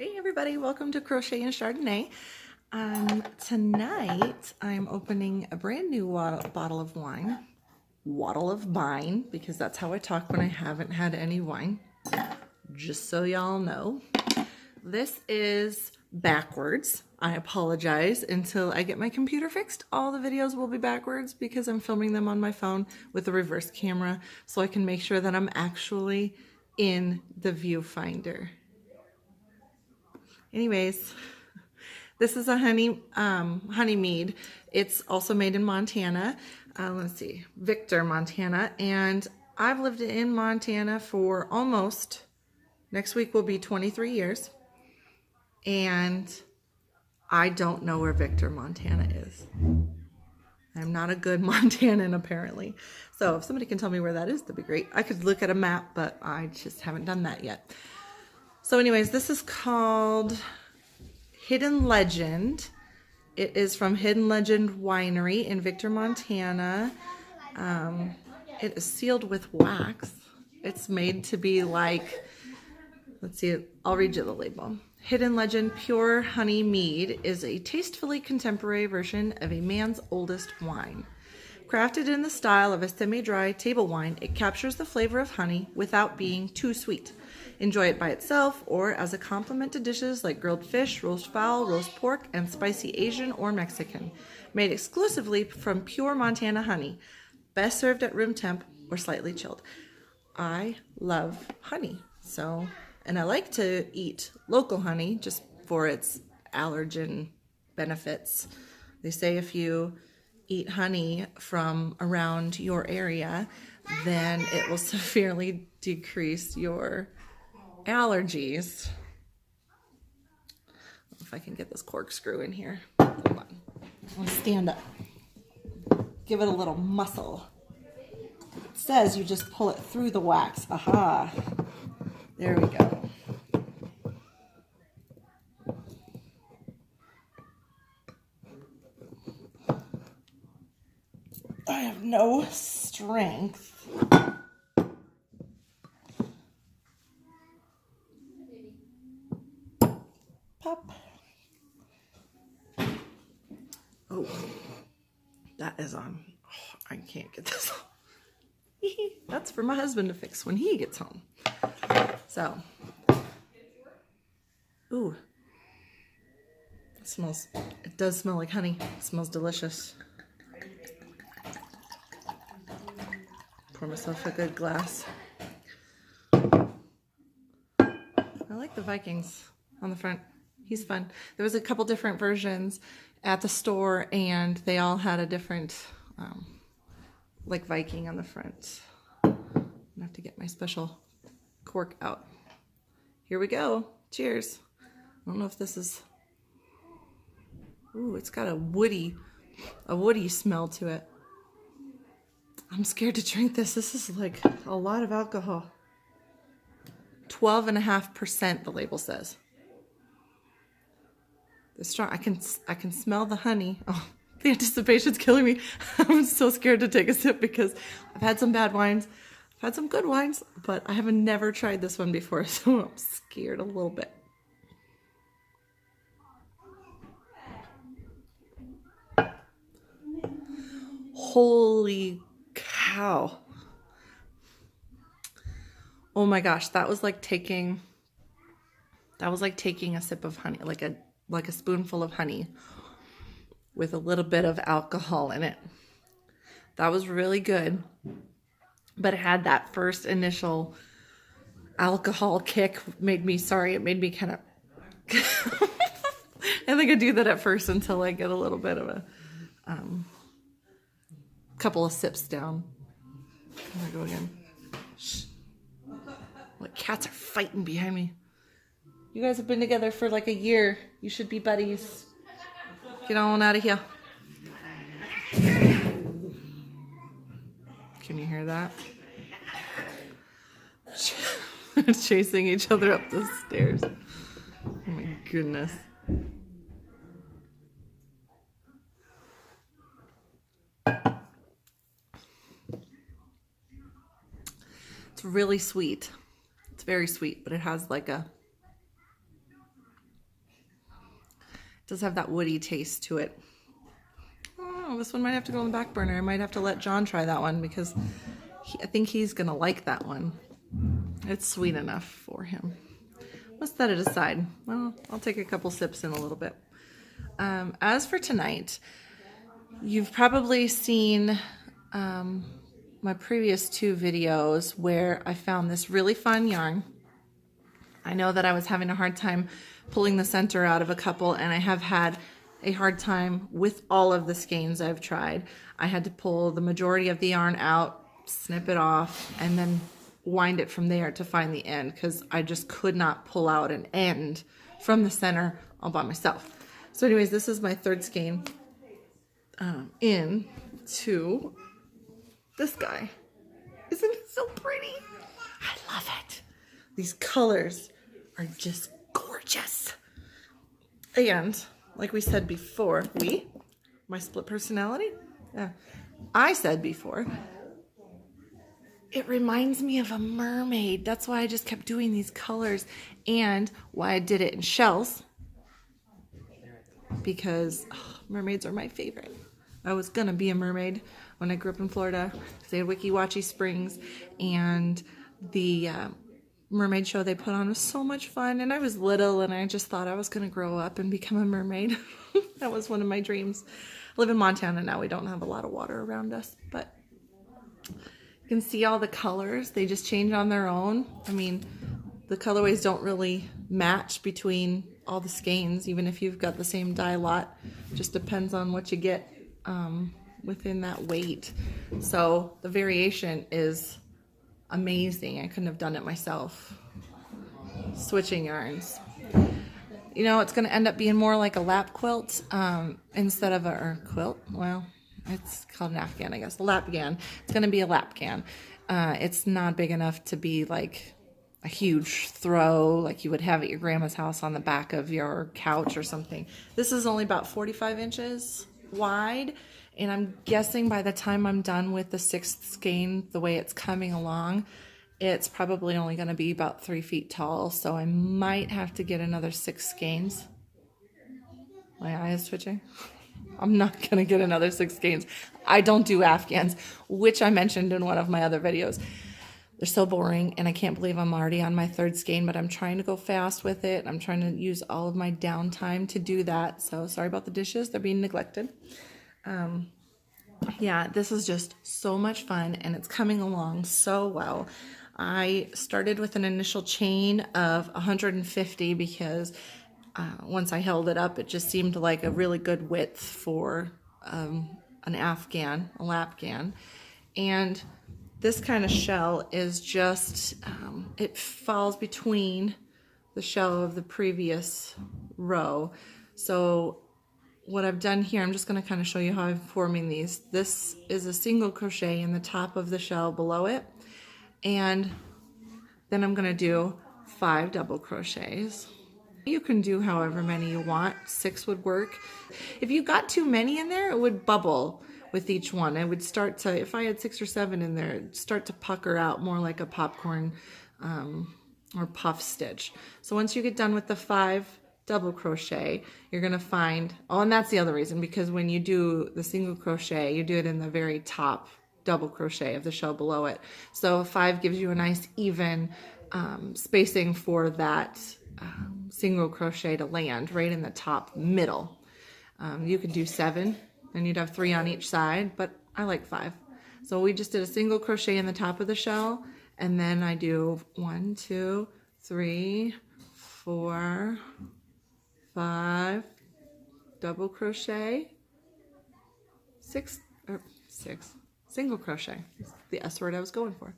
Hey everybody, welcome to Crochet and Chardonnay. Tonight I'm opening a brand new bottle of wine. Wattle of wine, because that's how I talk when I haven't had any wine. Just so y'all know. This is backwards. I apologize until I get my computer fixed. All the videos will be backwards because I'm filming them on my phone with a reverse camera so I can make sure that I'm actually in the viewfinder. Anyways, this is a honey mead. It's also made in Montana. Let's see, Victor, Montana. And I've lived in Montana for almost, next week will be 23 years. And I don't know where Victor, Montana is. I'm not a good Montanan, apparently. So if somebody can tell me where that is, that'd be great. I could look at a map, but I just haven't done that yet. So anyways, this is called Hidden Legend. It is from Hidden Legend Winery in Victor, Montana. It is sealed with wax. It's made to be like, let's see, I'll read you the label. Hidden Legend Pure Honey Mead is a tastefully contemporary version of a man's oldest wine. Crafted in the style of a semi-dry table wine, it captures the flavor of honey without being too sweet. Enjoy it by itself or as a complement to dishes like grilled fish, roast fowl, roast pork, and spicy Asian or Mexican. Made exclusively from pure Montana honey. Best served at room temp or slightly chilled. I love honey, and I like to eat local honey just for its allergen benefits. They say if you eat honey from around your area, then it will severely decrease your allergies. If I can get this corkscrew in here. Hold on. I'll stand up. Give it a little muscle. It says you just pull it through the wax. Aha. There we go. I have no strength. Pop. Oh, that is on. Oh, I can't get this on. That's for my husband to fix when he gets home. So, ooh, it does smell like honey. It smells delicious. Pour myself a good glass. I like the Vikings on the front. He's fun. There was a couple different versions at the store and they all had a different, like Viking on the front. I'm gonna have to get my special cork out. Here we go. Cheers. I don't know if this is, ooh, it's got a woody smell to it. I'm scared to drink this. This is like a lot of alcohol. 12.5%, the label says. It's strong. I can smell the honey. Oh, the anticipation's killing me. I'm so scared to take a sip because I've had some bad wines. I've had some good wines, but I have never tried this one before, so I'm scared a little bit. Holy cow. Oh my gosh, that was like taking a sip of honey, like a spoonful of honey with a little bit of alcohol in it. That was really good, but it had that first initial alcohol kick. It made me kind of I think I do that at first until I get a little bit of a couple of sips down. There I go again. Shh. Like cats are fighting behind me. You guys have been together for like a year. You should be buddies. Get on out of here. Can you hear that? Chasing each other up the stairs. Oh my goodness. It's really sweet. It's very sweet, but it has like a does have that woody taste to it. Oh, this one might have to go on the back burner. I might have to let John try that one because I think he's gonna like that one. It's sweet enough for him. Let's set it aside. Well, I'll take a couple sips in a little bit. As for tonight, you've probably seen my previous 2 videos where I found this really fun yarn. I know that I was having a hard time pulling the center out of a couple, and I have had a hard time with all of the skeins I've tried. I had to pull the majority of the yarn out, snip it off, and then wind it from there to find the end because I just could not pull out an end from the center all by myself. So anyways, this is my 3rd skein into this guy. Isn't it so pretty? I love it. These colors are just gorgeous. And like we said before, my split personality? Yeah. I said before, it reminds me of a mermaid. That's why I just kept doing these colors and why I did it in shells. Because mermaids are my favorite. I was gonna be a mermaid when I grew up in Florida. They had Wiki Wachi Springs, and the mermaid show they put on was so much fun. And I was little, and I just thought I was gonna grow up and become a mermaid. That was one of my dreams. I live in Montana now. We don't have a lot of water around us, but you can see all the colors. They just change on their own. I mean, the colorways don't really match between all the skeins, even if you've got the same dye lot. Just depends on what you get within that weight. So the variation is amazing. I couldn't have done it myself. Switching yarns. You know, it's going to end up being more like a lap quilt instead of a quilt. Well, it's called an Afghan, I guess. A lapghan. It's going to be a lapghan. It's not big enough to be like a huge throw like you would have at your grandma's house on the back of your couch or something. This is only about 45 inches wide, and I'm guessing by the time I'm done with the 6th skein, the way it's coming along, it's probably only going to be about 3 feet tall, so I might have to get another 6 skeins. My eye is twitching. I'm not going to get another 6 skeins. I don't do Afghans, which I mentioned in one of my other videos. They're so boring, and I can't believe I'm already on my 3rd skein, but I'm trying to go fast with it. I'm trying to use all of my downtime to do that, so sorry about the dishes. They're being neglected. Yeah, this is just so much fun, and it's coming along so well. I started with an initial chain of 150 because once I held it up, it just seemed like a really good width for an Afghan, a lapghan. And this kind of shell is just, it falls between the shell of the previous row. So what I've done here, I'm just going to kind of show you how I'm forming these. This is a single crochet in the top of the shell below it. And then I'm going to do 5 double crochets. You can do however many you want. 6 would work. If you got too many in there, it would bubble with each one. It would start to, if I had 6 or 7 in there, it'd start to pucker out more like a popcorn or puff stitch. So once you get done with the 5 double crochet, you're going to find, oh, and that's the other reason, because when you do the single crochet, you do it in the very top double crochet of the shell below it. So 5 gives you a nice even spacing for that single crochet to land right in the top middle. You could do 7 and you'd have 3 on each side, but I like 5. So we just did a single crochet in the top of the shell, and then I do 1, 2, 3, 4, 5 double crochet, 6 single crochet. The S word I was going for.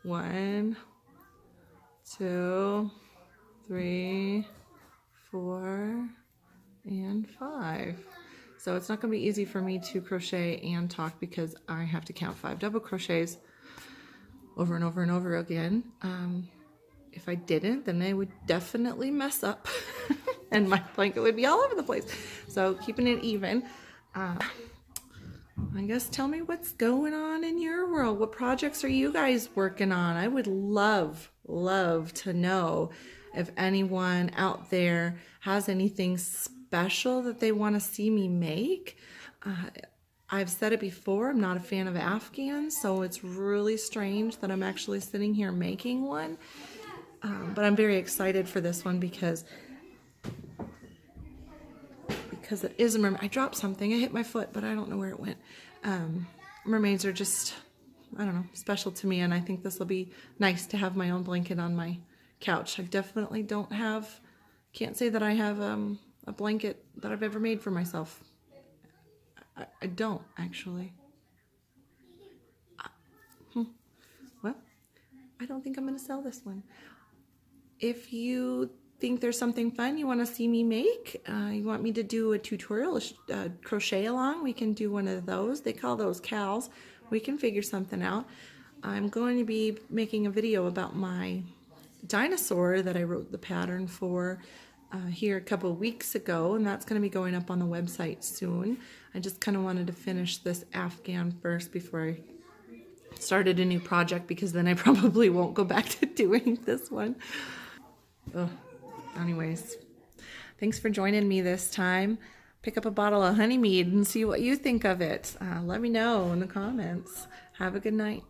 1, 2, 3, 4, and 5. So it's not going to be easy for me to crochet and talk because I have to count 5 double crochets over and over and over again. If I didn't, then I would definitely mess up and my blanket would be all over the place. So keeping it even. I guess tell me what's going on in your world. What projects are you guys working on? I would love to know. if anyone out there has anything special that they want to see me make. I've said it before, I'm not a fan of Afghans, so it's really strange that I'm actually sitting here making one. But I'm very excited for this one because it is a mermaid. I dropped something. I hit my foot, but I don't know where it went. Mermaids are just, I don't know, special to me, and I think this will be nice to have my own blanket on my couch. I definitely can't say that I have a blanket that I've ever made for myself. I don't, actually. Well, I don't think I'm going to sell this one. If you think there's something fun you want to see me make, you want me to do a tutorial, crochet along, we can do one of those. They call those cows. We can figure something out. I'm going to be making a video about my dinosaur that I wrote the pattern for here a couple of weeks ago, and that's going to be going up on the website soon. I just kind of wanted to finish this Afghan first before I started a new project, because then I probably won't go back to doing this one. Anyways, thanks for joining me this time. Pick up a bottle of honey mead and see what you think of it. Let me know in the comments. Have a good night.